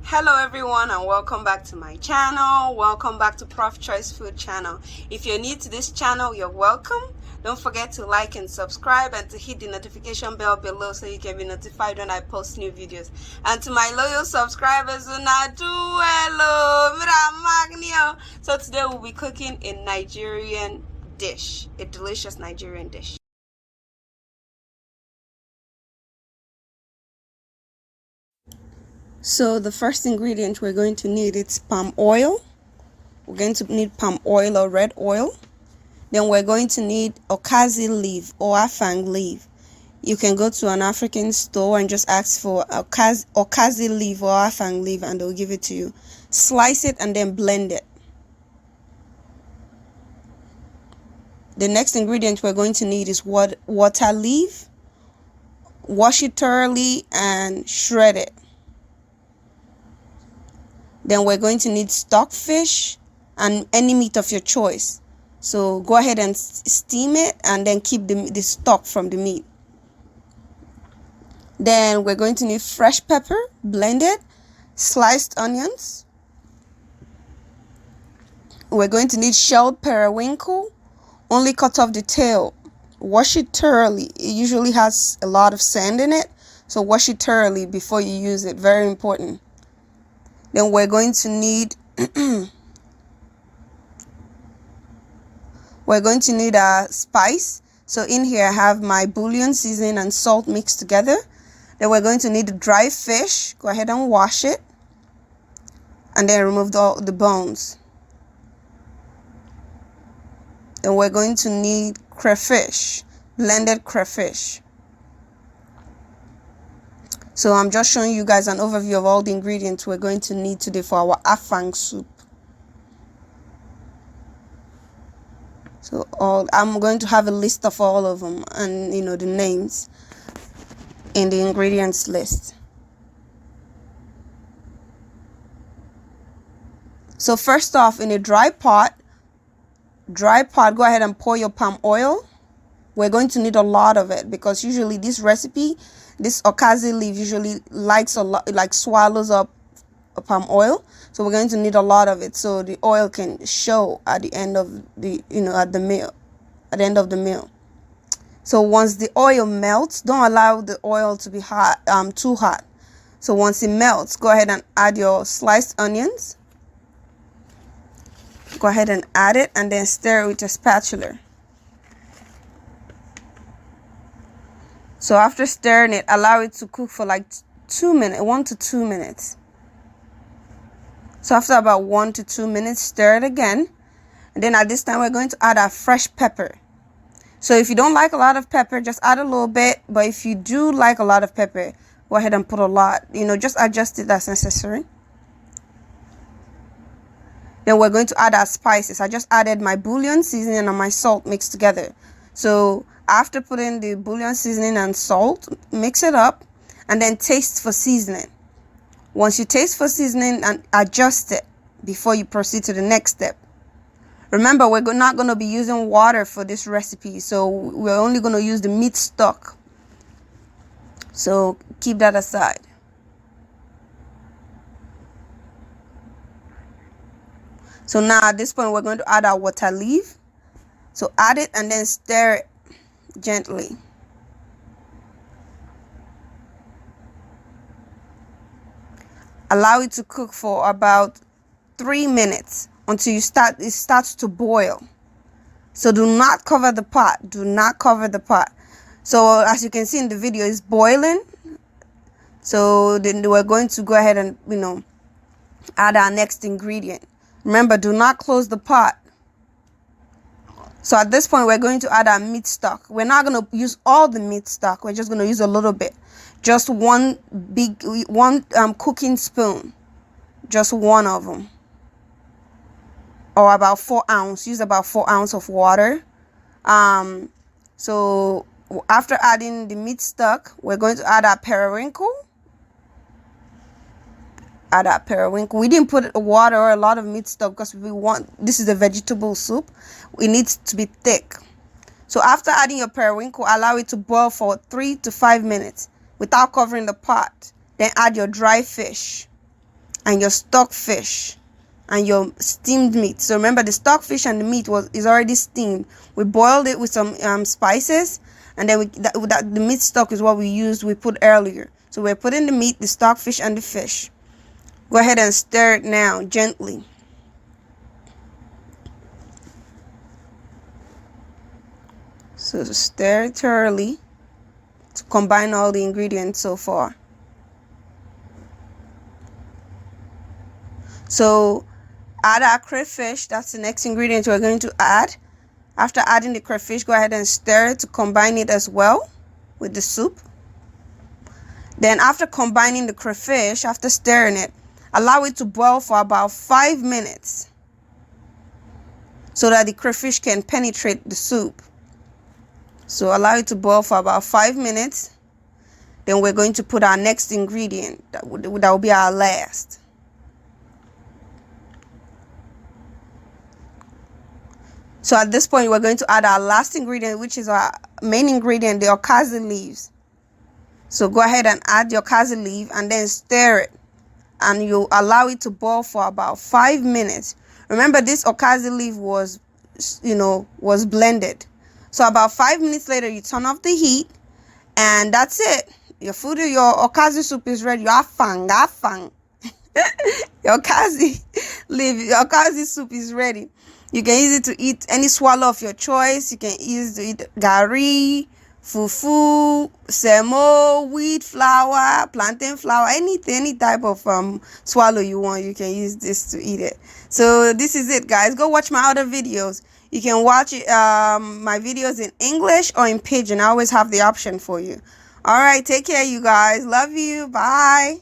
Hello everyone and welcome back to my channel. Welcome back to Prof Choice Food channel. If you're new to this channel, you're welcome. Don't forget to like and subscribe and to hit the notification bell below so you can be notified when I post new videos. And to my loyal subscribers, hello. So today we'll be cooking a Nigerian dish, a delicious Nigerian dish. So the first ingredient we're going to need is palm oil. We're going to need palm oil or red oil. Then we're going to need Okazi leaf or AFANG leaf. You can go to an African store and just ask for Okazi leaf or AFANG leaf and they'll give it to you. Slice it and then blend it. The next ingredient we're going to need is water leaf. Wash it thoroughly and shred it. Then we're going to need stockfish and any meat of your choice. So go ahead and steam it and then keep the stock from the meat. Then we're going to need fresh pepper, blended, sliced onions. We're going to need shelled periwinkle, only cut off the tail. Wash it thoroughly. It usually has a lot of sand in it, so wash it thoroughly before you use it. Very important. Then we're going to need a spice. So in here I have my bouillon seasoning and salt mixed together. Then we're going to need the dry fish. Go ahead and wash it and then remove the bones. Then we're going to need crayfish, blended crayfish. So I'm just showing you guys an overview of all the ingredients we're going to need today for our AFANG soup. So I'm going to have a list of all of them and the names in the ingredients list. So first off, in a dry pot, go ahead and pour your palm oil. We're going to need a lot of it because usually this recipe, this Okazi leaf usually likes a lot, like swallows up palm oil. So we're going to need a lot of it so the oil can show at the end of the at the end of the meal. So once the oil melts, don't allow the oil to be hot, too hot. So once it melts, go ahead and add your sliced onions. Go ahead and add it and then stir it with a spatula. So after stirring it, allow it to cook for like 1 to 2 minutes. So after about 1 to 2 minutes, stir it again. And then at this time, we're going to add our fresh pepper. So if you don't like a lot of pepper, just add a little bit. But if you do like a lot of pepper, go ahead and put a lot. Just adjust it as necessary. Then we're going to add our spices. I just added my bouillon seasoning and my salt mixed together. So after putting the bouillon seasoning and salt, mix it up and then taste for seasoning. Once you taste for seasoning, and adjust it before you proceed to the next step. Remember, we're not going to be using water for this recipe, so we're only going to use the meat stock. So keep that aside. So now at this point, we're going to add our water leaf. So add it and then stir it gently. Allow it to cook for about 3 minutes until it starts to boil. So do not cover the pot. Do not cover the pot. So as you can see in the video, it's boiling. So then we're going to go ahead and add our next ingredient. Remember, do not close the pot. So at this point, we're going to add our meat stock. We're not going to use all the meat stock. We're just going to use a little bit. Just one cooking spoon. Just one of them. Or about 4 ounces. Use about 4 ounces of water. So after adding the meat stock, we're going to add our periwinkle. We didn't put water or a lot of meat stock because this is a vegetable soup. It needs to be thick. So after adding your periwinkle, allow it to boil for 3 to 5 minutes without covering the pot. Then add your dry fish. and your stock fish and your steamed meat. So remember, the stock fish and the meat is already steamed. We boiled it with some spices, and then the meat stock is what we put earlier. So we're putting the meat, the stock fish, and the fish. Go ahead and stir it now gently. So stir it thoroughly to combine all the ingredients so far. So add our crayfish. That's the next ingredient we're going to add. After adding the crayfish, go ahead and stir it to combine it as well with the soup. Then after combining the crayfish, after stirring it, allow it to boil for about 5 minutes so that the crayfish can penetrate the soup. So allow it to boil for about 5 minutes. Then we're going to put our next ingredient. That will be our last. So at this point, we're going to add our last ingredient, which is our main ingredient, the Okazi leaves. So go ahead and add your Okazi leaf and then stir it. And you allow it to boil for about 5 minutes. Remember, this Okazi leaf was blended. So about 5 minutes later, you turn off the heat, and that's it. Your Okazi soup is ready. Your AFANG. Your Okazi leaf, your Okazi soup is ready. You can use it to eat any swallow of your choice. You can use it to eat gari, fufu, semo, wheat flour, plantain flour, any type of swallow you want. You can use this to eat it. So this is it, guys. Go watch my other videos. You can watch my videos in English or in Pidgin. I always have the option for you. All right, take care, you guys. Love you. Bye.